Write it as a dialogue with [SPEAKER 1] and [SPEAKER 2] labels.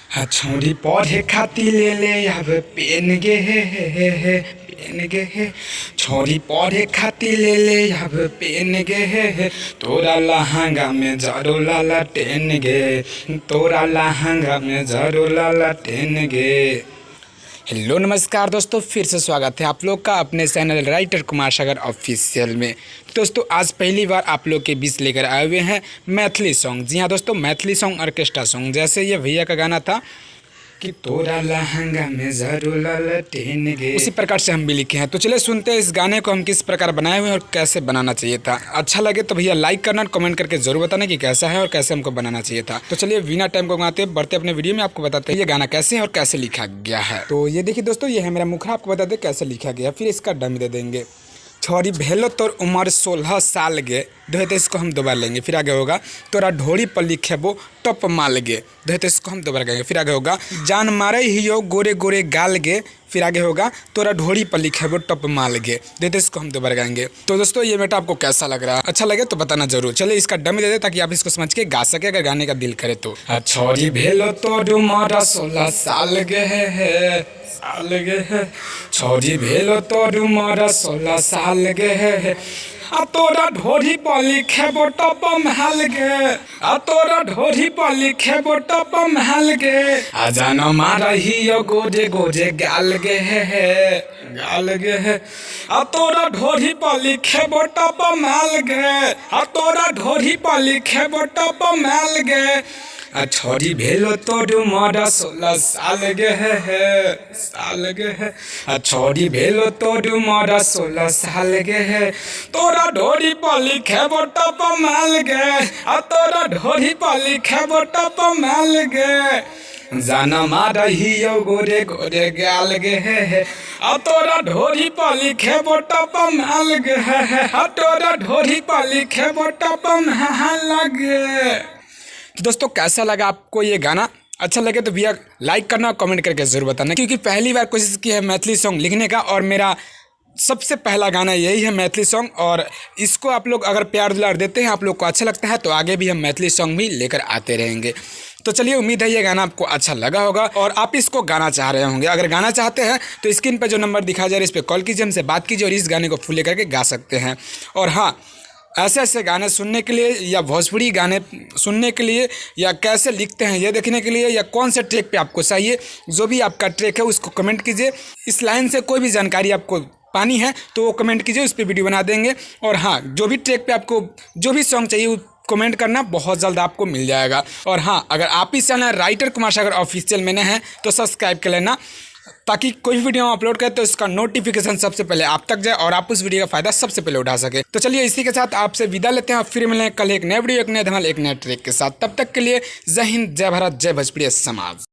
[SPEAKER 1] छोरी पढ़े खातिर ले ले अब पेन गे पेन गे छोरी पढ़े खातिर ले ले अब पेन गे तोरा लहंगा में जरो लाला टेन गे तोरा लहंगा में जरो लाला टेन गे। हेलो नमस्कार दोस्तों, फिर से स्वागत है आप लोग का अपने channel writer Kumar Sagar official में। दोस्तों आज पहली बार आप लोग के बीच लेकर आए हुए हैं मैथिली सॉन्ग। जी हाँ दोस्तों, मैथिली सॉन्ग ऑर्केस्ट्रा सॉन्ग। जैसे ये भैया का गाना था कि तोरा लहंगा में जरूर ललटेन गे, उसी प्रकार से हम भी लिखे हैं। तो चलिए सुनते हैं इस गाने को हम किस प्रकार बनाए हुए हैं और कैसे बनाना चाहिए था। अच्छा लगे तो भैया लाइक करना, कमेंट करके जरूर बताना कि कैसा है और कैसे हमको बनाना चाहिए था। तो चलिए बिना टाइम को बनाते बढ़ते अपने वीडियो में आपको बताते हैं ये गाना कैसे है और कैसे लिखा गया है। तो ये देखिए दोस्तों, ये है मेरा मुखड़ा, आपको बता दें कैसे लिखा गया, फिर इसका डमी दे देंगे। छोरी भेलो तोर उम्र 16 साल गे, तो इसको हम दोबारा लेंगे। फिर आगे होगा तोरा ढोरी पर लिखेबो टप माल गे, तो इसको हम दोबारा कहेंगे। फिर आगे होगा जान मारे हियो गोरे गोरे गाल गे, फिर आगे होगा तोरा ढोरी पर लिखेबो टप माल गे, तो इसको हम दोबारा गाएंगे। तो दोस्तों ये बेटा आपको कैसा लग रहा है, अच्छा लगे तो बताना जरूर। चलिए इसका डमी दे दे ताकि आप इसको समझ के गा सके अगर गाने का दिल करे तो। छोरी भेलो तोर उम्र 16 साल गे साल गे, छोरी भेलो तोर उम्र 16 साल गे, आ तोरा ढोरी पर लिखेबो टप महल गे, आ तोरा ढोरी पर लिखेबो टप महल गे, आ जानो मारहियो गोजे गोजे गाल गे गाल गे, आ तोरा ढोरी पर लिखेबो टप महल गे, आ तोरा ढोरी पर लिखेबो टप महल गे। छोरी भेलो तोर उम्र 16 साल गे साल गे, छोरी भेलो तोर उम्र 16 साल गे, तोरा ढोरी पर लिखेबो टप महल गे, आ तोरा ढोरी पर लिखेबो टप महल गे, जाना मारहियो गोरे गोरे गाल गे, आ तोरा ढोरी पर लिखेबो टप महल गे, आ तोरा ढोरी पर लिखेबो टप महल गे। तो दोस्तों कैसा लगा आपको ये गाना, अच्छा लगे तो भैया लाइक करना, कमेंट करके ज़रूर बताना, क्योंकि पहली बार कोशिश की है मैथिली सॉन्ग लिखने का और मेरा सबसे पहला गाना यही है मैथिली सॉन्ग। और इसको आप लोग अगर प्यार दुलार देते हैं, आप लोग को अच्छा लगता है, तो आगे भी हम मैथिली सॉन्ग भी लेकर आते रहेंगे। तो चलिए उम्मीद है ये गाना आपको अच्छा लगा होगा और आप इसको गाना चाह रहे होंगे। अगर गाना चाहते हैं तो स्क्रीन पर जो नंबर दिखाया जा रहा है इस पर कॉल कीजिए, हमसे बात कीजिए और इस गाने को फुल लेकर के गा सकते हैं। और हाँ, ऐसे ऐसे गाने सुनने के लिए या भोजपुरी गाने सुनने के लिए या कैसे लिखते हैं ये देखने के लिए या कौन से ट्रैक पे आपको चाहिए, जो भी आपका ट्रैक है उसको कमेंट कीजिए। इस लाइन से कोई भी जानकारी आपको पानी है तो वो कमेंट कीजिए, उस पर वीडियो बना देंगे। और हाँ, जो भी ट्रैक पे आपको जो भी सॉन्ग चाहिए कमेंट करना, बहुत जल्द आपको मिल जाएगा। और हाँ, अगर आप इस channel writer Kumar Sagar official में नए हैं तो सब्सक्राइब कर लेना, ताकि कोई भी वीडियो अपलोड करें तो इसका नोटिफिकेशन सबसे पहले आप तक जाए और आप उस वीडियो का फायदा सबसे पहले उठा सके। तो चलिए इसी के साथ आपसे विदा लेते हैं, फिर मिलेंगे कल एक नए वीडियो, एक नए धमाल, एक नए ट्रैक के साथ। तब तक के लिए जय हिंद, जय भारत, जय भोजपुरी समाज।